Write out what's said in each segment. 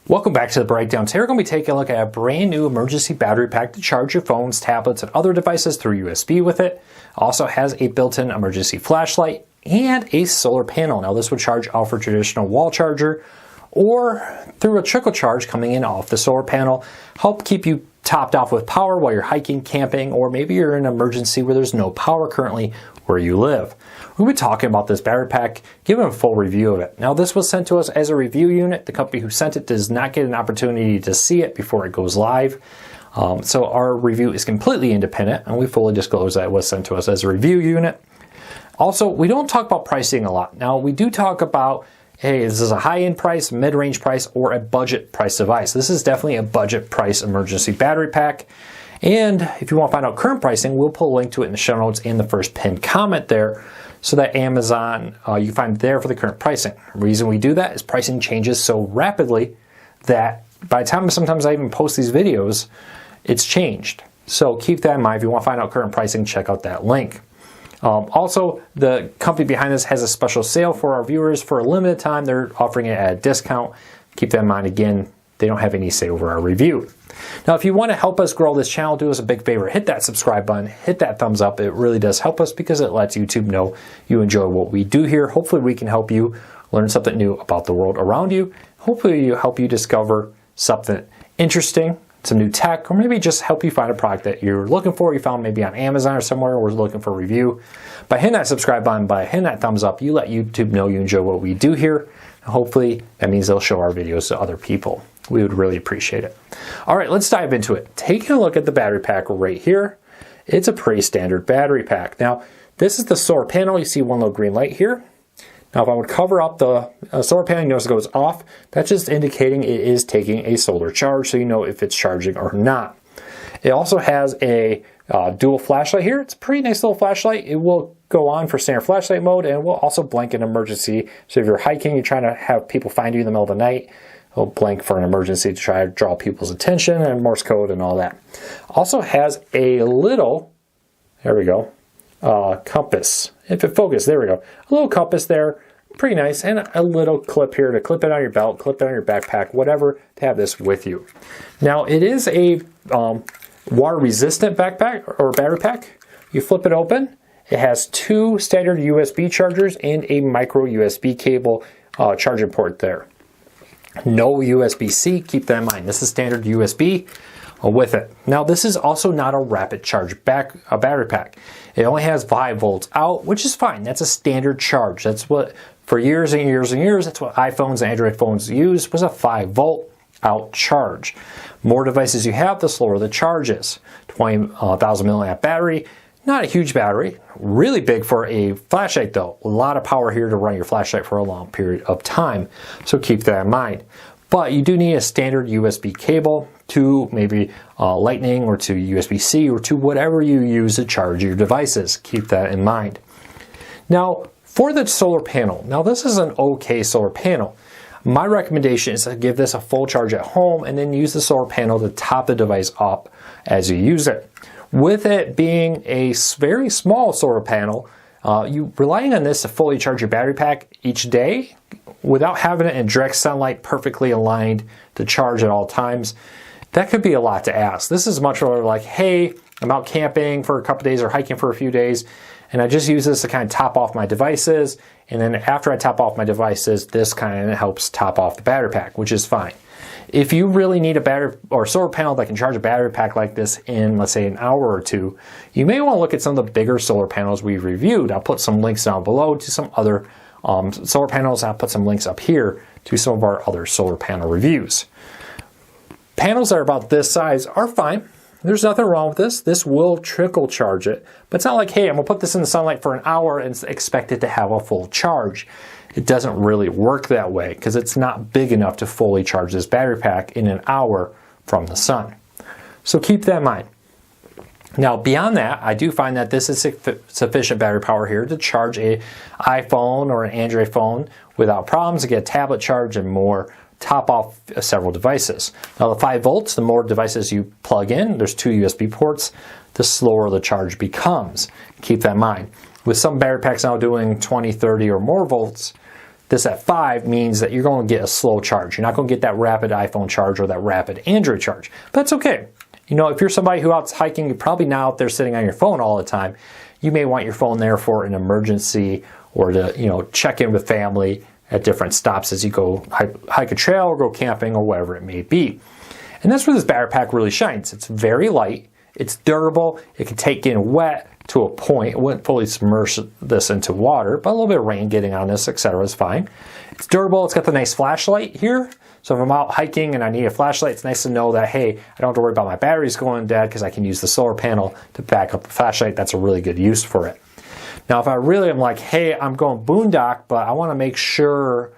Welcome back to the breakdown. Today we're going to be taking a look at a brand new emergency battery pack to charge your phones, tablets, and other devices through USB with it. Also has a built-in emergency flashlight and a solar panel. Now this would charge off a traditional wall charger or through a trickle charge coming in off the solar panel. Help keep you topped off with power while you're hiking, camping, or maybe you're in an emergency where there's no power currently where you live. We'll be talking about this battery pack, giving a full review of it. Now this was sent to us as a review unit. The company who sent it does not get an opportunity to see it before it goes live. So our review is completely independent, and we fully disclose that it was sent to us as a review unit. Also, we don't talk about pricing a lot. Now we do talk about, hey, this is a high-end price, mid-range price, or a budget price device. This is definitely a budget price emergency battery pack. And if you want to find out current pricing, we'll put a link to it in the show notes and the first pinned comment there, so that Amazon, you can find it there for the current pricing. The reason we do that is pricing changes so rapidly that by the time sometimes I even post these videos, it's changed. So keep that in mind. If you want to find out current pricing, check out that link. Also, the company behind this has a special sale for our viewers. For a limited time, they're offering it at a discount. Keep that in mind. Again, they don't have any say over our review. Now, if you want to help us grow this channel, do us a big favor. Hit that subscribe button. Hit that thumbs up. It really does help us because it lets YouTube know you enjoy what we do here. Hopefully, we can help you learn something new about the world around you. Hopefully, you help you discover something interesting, some new tech, or maybe just help you find a product that you're looking for. You found maybe on Amazon or somewhere, or looking for a review. By hitting that subscribe button, by hitting that thumbs up, you let YouTube know you enjoy what we do here. And hopefully, that means they'll show our videos to other people. We would really appreciate it. All right, let's dive into it. Taking a look at the battery pack right here. It's a pretty standard battery pack. Now, this is the solar panel. You see one little green light here. Now, if I would cover up the solar panel, you notice it goes off. That's just indicating it is taking a solar charge, so you know if it's charging or not. It also has a dual flashlight here. It's a pretty nice little flashlight. It will go on for standard flashlight mode, and it will also blink in emergency. So if you're hiking, you're trying to have people find you in the middle of the night, it'll blink for an emergency to try to draw people's attention, and Morse code and all that. Also has a little, there we go, compass. If it focused, there we go. A little compass there, pretty nice, and a little clip here to clip it on your belt, clip it on your backpack, whatever, to have this with you. Now, it is a water-resistant backpack or battery pack. You flip it open. It has two standard USB chargers and a micro USB cable charging port there. No USB-C, keep that in mind. This is standard USB with it. Now, this is also not a rapid charge battery pack. It only has 5 volts out, which is fine. That's a standard charge. That's what, for years and years and years, that's what iPhones and Android phones used, was a 5 volt out charge. More devices you have, the slower the charge is. 20,000 milliamp battery. Not a huge battery, really big for a flashlight though. A lot of power here to run your flashlight for a long period of time, so keep that in mind. But you do need a standard USB cable to maybe Lightning or to USB-C or to whatever you use to charge your devices. Keep that in mind. Now, for the solar panel, now this is an okay solar panel. My recommendation is to give this a full charge at home and then use the solar panel to top the device up as you use it. With it being a very small solar panel, you relying on this to fully charge your battery pack each day without having it in direct sunlight perfectly aligned to charge at all times, that could be a lot to ask. This is much more like, hey, I'm out camping for a couple days or hiking for a few days, and I just use this to kind of top off my devices, and then after I top off my devices, this kind of helps top off the battery pack, which is fine. If you really need a battery or solar panel that can charge a battery pack like this in, let's say, an hour or two, you may want to look at some of the bigger solar panels we've reviewed. I'll put some links down below to some other solar panels. I'll put some links up here to some of our other solar panel reviews. Panels that are about this size are fine. There's nothing wrong with this. This will trickle charge it, but it's not like, hey, I'm gonna put this in the sunlight for an hour and expect it to have a full charge. It doesn't really work that way because it's not big enough to fully charge this battery pack in an hour from the sun. So keep that in mind. Now, beyond that, I do find that this is sufficient battery power here to charge an iPhone or an Android phone without problems, to get a tablet charge and more, top off several devices. Now, the 5 volts, the more devices you plug in, there's 2 USB ports, the slower the charge becomes. Keep that in mind. With some battery packs now doing 20, 30 or more volts, This at 5 means that you're going to get a slow charge. You're not going to get that rapid iPhone charge or that rapid Android charge. But that's okay. You know, if you're somebody who out's hiking, you're probably not out there sitting on your phone all the time. You may want your phone there for an emergency or to, you know, check in with family at different stops as you go hike a trail or go camping or whatever it may be. And that's where this battery pack really shines. It's very light, it's durable, it can take in wet to a point. It wouldn't fully submerge this into water, but a little bit of rain getting on this, etc. is fine. It's durable, it's got the nice flashlight here. So if I'm out hiking and I need a flashlight, it's nice to know that, hey, I don't have to worry about my batteries going dead because I can use the solar panel to back up the flashlight. That's a really good use for it. Now, if I really am like, hey, I'm going boondock, but I want to make sure,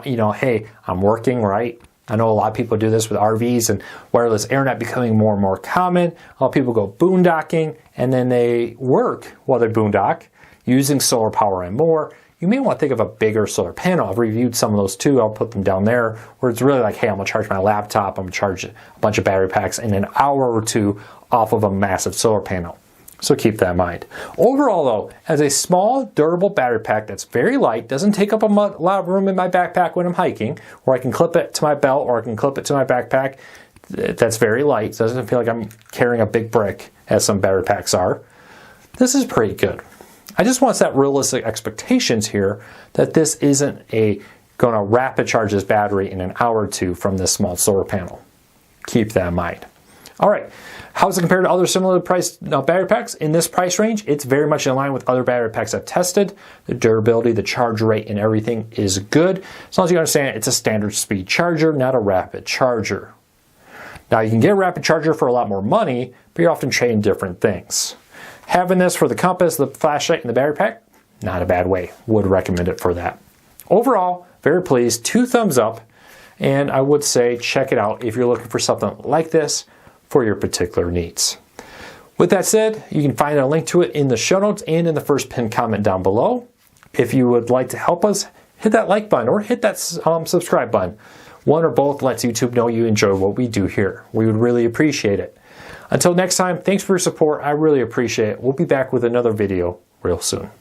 you know, hey, I'm working, right? I know a lot of people do this with RVs and wireless internet becoming more and more common. A lot of people go boondocking and then they work while they boondock using solar power and more. You may want to think of a bigger solar panel. I've reviewed some of those too. I'll put them down there where it's really like, hey, I'm going to charge my laptop. I'm going to charge a bunch of battery packs in an hour or two off of a massive solar panel. So keep that in mind. Overall though, as a small, durable battery pack that's very light, doesn't take up a lot of room in my backpack when I'm hiking, or I can clip it to my belt or I can clip it to my backpack, that's very light. So it doesn't feel like I'm carrying a big brick as some battery packs are. This is pretty good. I just want to set realistic expectations here that this isn't going to rapid charge this battery in an hour or two from this small solar panel. Keep that in mind. All right, how does it compare to other similar priced battery packs? In this price range, it's very much in line with other battery packs I've tested. The durability, the charge rate, and everything is good. As long as you understand it's a standard speed charger, not a rapid charger. Now, you can get a rapid charger for a lot more money, but you're often trading different things. Having this for the compass, the flashlight, and the battery pack, not a bad way. Would recommend it for that. Overall, very pleased, 2 thumbs up, and I would say check it out if you're looking for something like this for your particular needs. With that said, you can find a link to it in the show notes and in the first pinned comment down below. If you would like to help us, hit that like button or hit that subscribe button. One or both lets YouTube know you enjoy what we do here. We would really appreciate it. Until next time, thanks for your support. I really appreciate it. We'll be back with another video real soon.